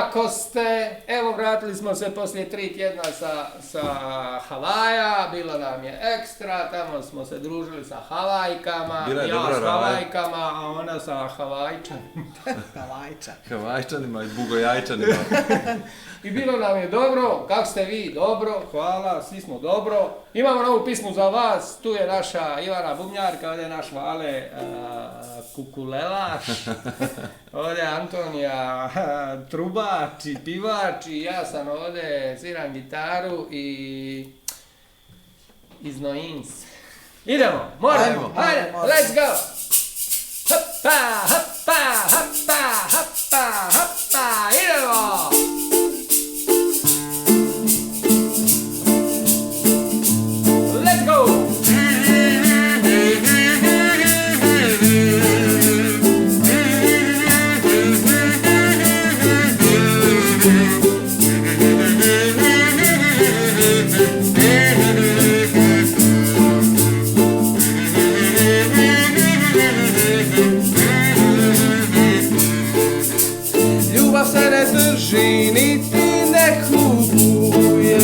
kako ste? Evo, vratili smo se poslije 3 tjedna sa Havaja, bilo nam je ekstra, tamo smo se družili sa Havajkama, ja s Havajkama, a ona sa Havajčanima. Havajčanima i Bugojajčanima. I bilo nam je dobro, kako ste vi? Dobro, hvala, svi smo dobro. Imamo novu pismu za vas, tu je naša Ivana Bubnjarka, ovdje je naš Vale Kukulelaš, ovdje je Antonija Trubač i Pivač i ja sam ovdje, sviram gitaru i iznojim se. Idemo, možemo, hajde, let's go! Hoppa, hoppa, hoppa, hoppa, hoppa, idemo! Let's go! Ljubav se ne drži, niti ne kupuje.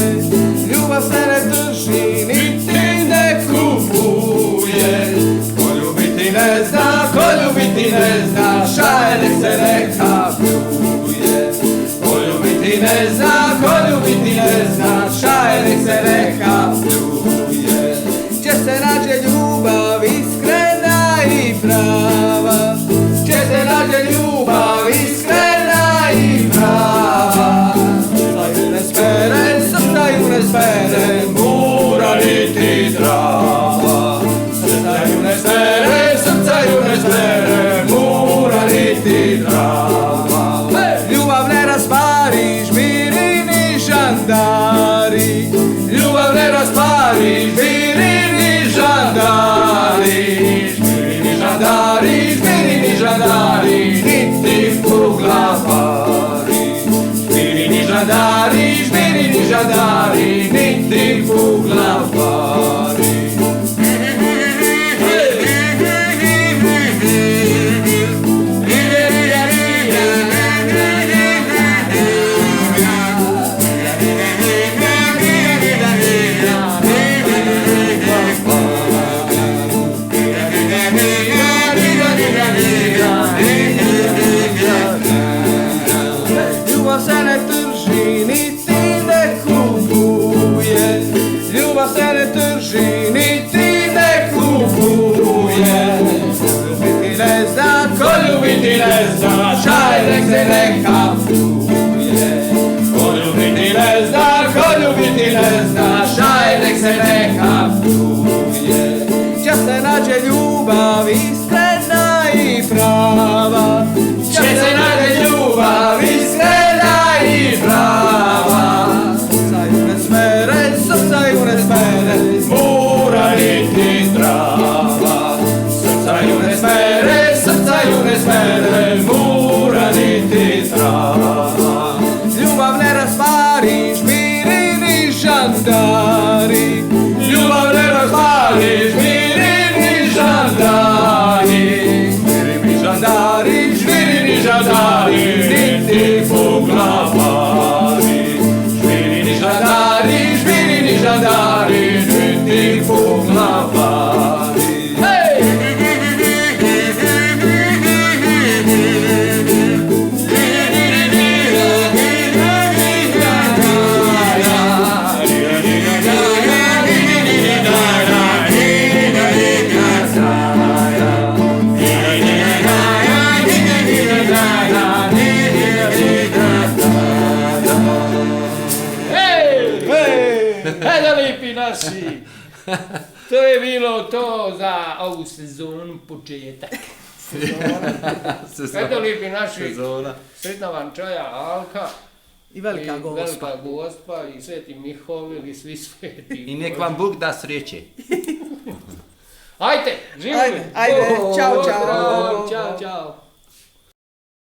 Ljubav se ne drži, niti ne kupuje. Ko ljubiti ne zna, ko ljubiti ne zna, šaje nek se neka pljuje. Ko ljubiti ne zna, ko ljubiti ne zna, šaje nek se neka pljuje. Če se nađe ljubav iskrena i prava, če se nađe ljubav iskrena i prava, srca ju ne spere, srca ju ne spere, mura niti trava. Srca ju ne spere, srca ju ne spere, mura niti trava. Ljubav ne raspari, žmiri ni žandari. Ljubav ne raspari, žmiri ni žandari. Žmiri ni žandari, žmiri ni žandari, niti puglavari. Žmiri ni žandari, žmiri ni žandari, niti puglavari. Ljubav se ne trži, niti ne kupuje. Ljubav se ne trži, niti ne kupuje. Ko ljubiti ne zna, ko ljubiti ne zna, šaj nek se neka pljuje. Ko ljubiti ne zna, ko ljubiti ne zna, šaj nek se neka pljuje. Če se nađe ljubav iskrena i prava, če se nađe ljubav iskrena i prava, srca ju ne smere, srca ju ne smere, mura niti trava. Srca ju ne smere, srca ju ne smere, mura niti trava. Ljubav ne raspari, žmiri ni žandari. Ljubav ne raspari, žmiri ni žandari. Žmiri ni žandari, žmiri ni žandari, niti puglavari. Žmiri ni žandari, žmiri ni žandari, niti puglavari. Hajde lipi naši! To je bilo to za ovu sezonu početak. Hajde lipi naši! Sretna vam čaja Alka. I velika gospa. Velika gospa i Sveti Mihovil i svi sveti. I nek vam Bog da sreće. Ajde, živjeli! Ajde, čao, čao. Ćao, čao.